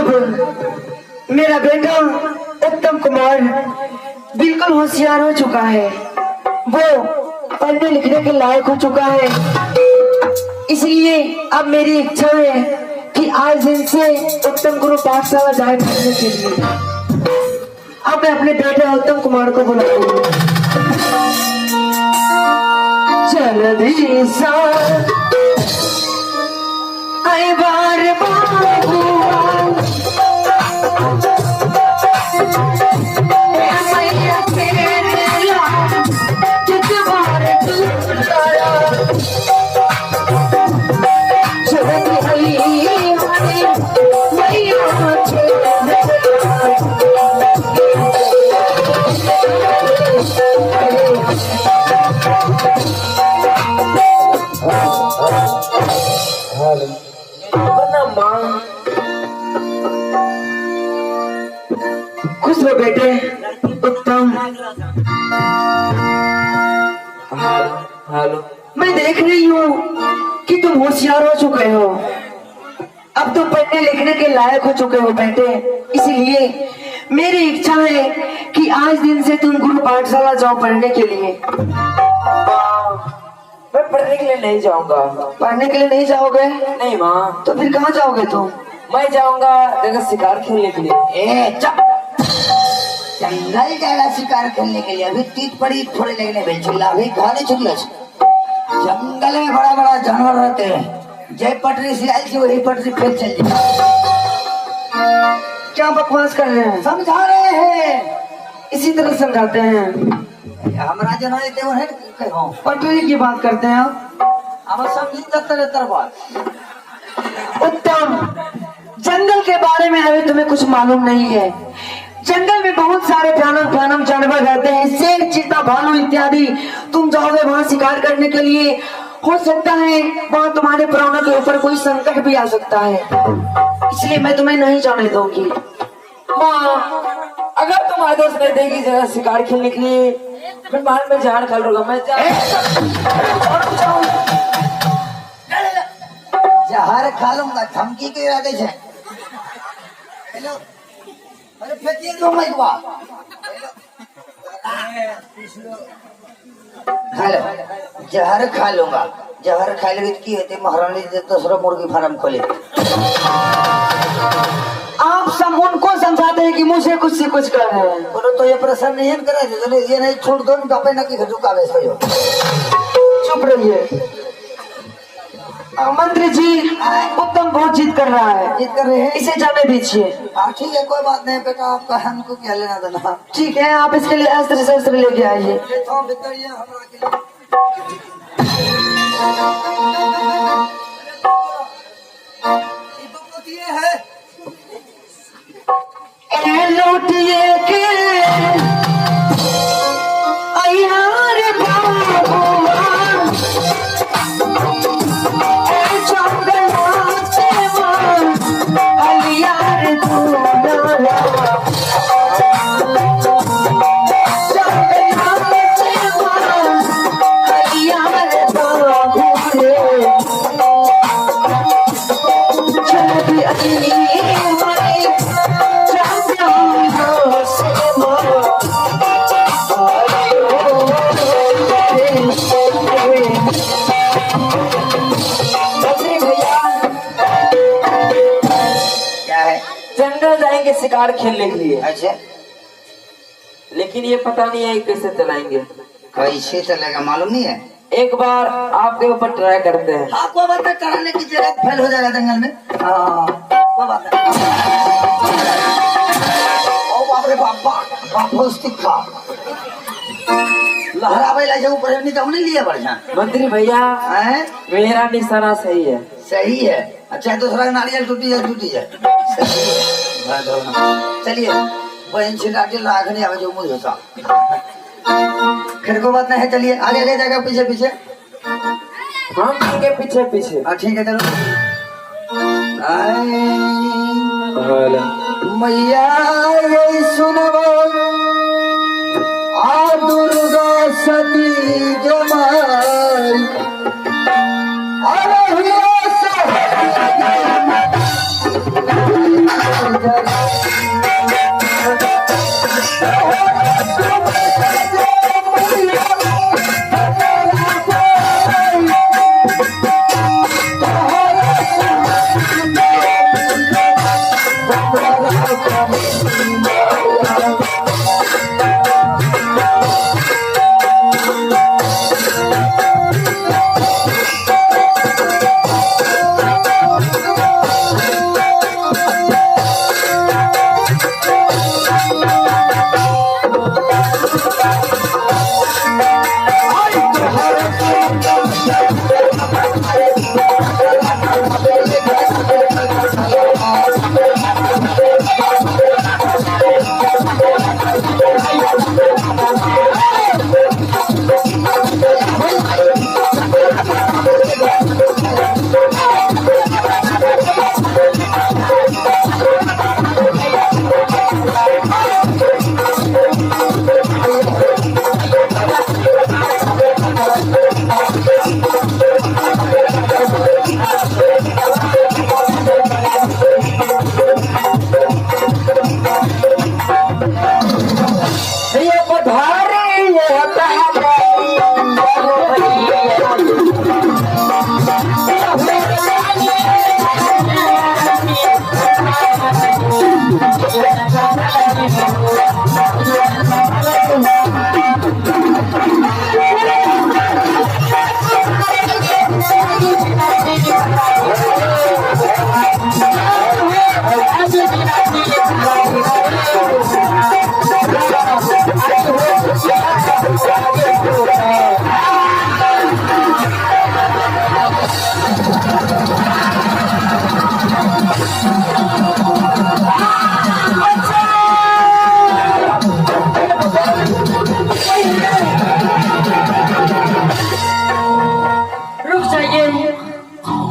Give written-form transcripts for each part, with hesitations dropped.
अब मेरा बेटा उत्तम कुमार बिल्कुल होशियार हो चुका है, वो पढ़ने लिखने के लायक हो चुका है। इसलिए अब मेरी इच्छा है कि आज दिन से उत्तम गुरु पाठशाला जाए पढ़ने के लिए। अब मैं अपने बेटे उत्तम कुमार को बुलाऊंगी। जल्दी सा आए बार बाबू मैया तेरा कितवार तू लाया जल्दी आई मैया खुश हो बेटे उत्तम। हेलो, मैं देख रही हूँ कि तुम होशियार हो चुके हो, अब तुम पढ़ने लिखने के लायक हो चुके हो बेटे। इसलिए मेरी इच्छा है कि आज दिन से तुम गुरु पाठशाला जाओ पढ़ने के लिए। मैं पढ़ने के लिए नहीं जाऊंगा। पढ़ने के लिए नहीं जाओगे? नहीं माँ। तो फिर कहाँ जाओगे तुम? मैं जाऊंगा जगह शिकार खेलने के लिए। जंगल जाएगा शिकार खेलने के लिए? अभी तीत पड़ी थोड़े लगने बेचुल्ला अभी घरे चुल्ला। जंगल में बड़ा बड़ा जानवर रहते हैं, जय पटरी से आई थी वही पटरी फिर चल जाए। क्या बकवास कर रहे हैं? समझा रहे हैं, इसी तरह समझाते हैं। हमारा जना देव है कहो पटरी की बात करते हैं आप। हम समझी तर बात। उत्तम, जंगल के बारे में अभी तुम्हें कुछ मालूम नहीं है। जंगल में बहुत सारे भयानक जानवर रहते हैं, शेर, चीता, भालू इत्यादि। तुम जाओगे वहाँ शिकार करने के लिए, हो सकता है वहाँ तुम्हारे प्राणों के ऊपर कोई संकट भी आ सकता है, इसलिए मैं तुम्हें नहीं जाने दूंगी। माँ, अगर तुम आदेश नहीं देगी जगह शिकार खेलने के लिए, फिर मान में जहर खा लूंगा। मैं जहर खा लूंगा धमकी के इरादे से। हेलो, अरे फेंकिए दो मैं खा लो, जहर खा लूंगा। जहर खा लेगी की होती महारानी जी दूसरा मुर्गी फार्म खोले। आप सब उनको समझाते हैं कि मुझे कुछ से कुछ कर रहे हैं। बोलो तो ये प्रश्न नहीं करे, ये नहीं छोड़ दो बापे ना की झुकावे सो। चुप रहिए। मंत्री जी, उत्तम बहुत जिद कर रहा है, जिद कर रहे हैं, इसे जाने दीजिए। ठीक है कोई बात नहीं बेटा, आपका हमको क्या लेना देना। ठीक है, आप इसके लिए अस्त्र शस्त्र लेके आइए। लौटिए के अयार बाबुआ अलियार दूल्हा जंगल जाएंगे शिकार खेलने के लिए। अच्छा, लेकिन ये पता नहीं है कैसे चलाएंगे। कैसे चलेगा मालूम नहीं है। एक बार आपके ऊपर ट्राई करते हैं। आपको बात कराने की जगह फेल हो जाएगा जंगल में। कोई बात नहीं। ओ बाप रे बाप, बाप खा लहरावे ला जाऊं पर नहीं लिए बढ़िया। मंत्री भैया, मेरा निशाना सही है। सही है। अच्छा, दूसरा नारियल टूटी जाए। चलिए बहन से नारियल राखने आवे जो मुझे होता। खैर को बात नहीं है, चलिए आगे ले जाएगा पीछे पीछे। हम के पीछे पीछे। ठीक है चलो। मैया ये सुनबो आ दुर्गा सती जमाई अरे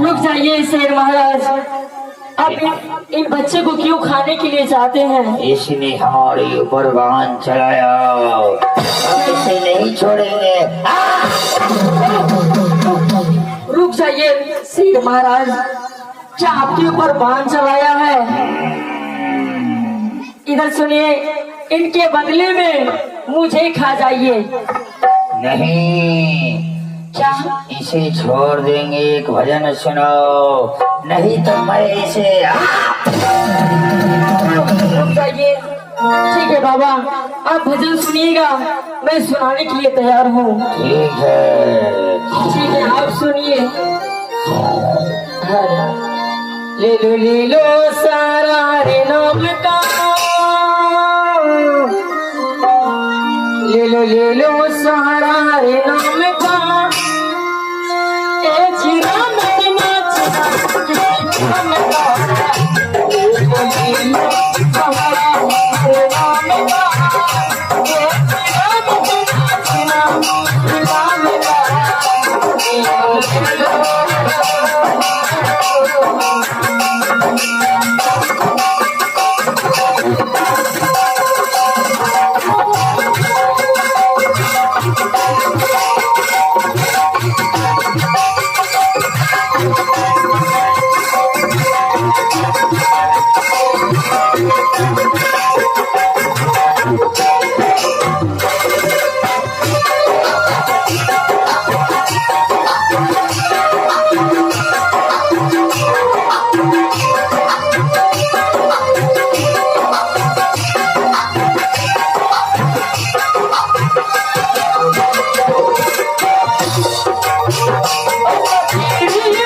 रुक जाइए शेर महाराज, आप इन बच्चे को क्यों खाने के लिए चाहते हैं? इसने हमारे ऊपर वाहन चलाया, हम इसे नहीं छोड़ेंगे। रुक जाइए शेर महाराज, क्या आपके ऊपर बाण चलाया है? इधर सुनिए, इनके बदले में मुझे खा जाइए। नहीं, क्या इसे छोड़ देंगे? एक भजन सुनो, नहीं तो मैं इसे रुक जाइए। ठीक है बाबा, आप भजन सुनिएगा, मैं सुनाने के लिए तैयार हूँ। ठीक है। ठीक है, आप सुनिए। ले लो सारा रे नाम का, ले लो सारा रे नाम का, ए चिरा में नाचना चिरा में गाना, ले लो सारा रे नाम का, ए चिरा में नाचना चिरा में गाना, ले लो। Thank you.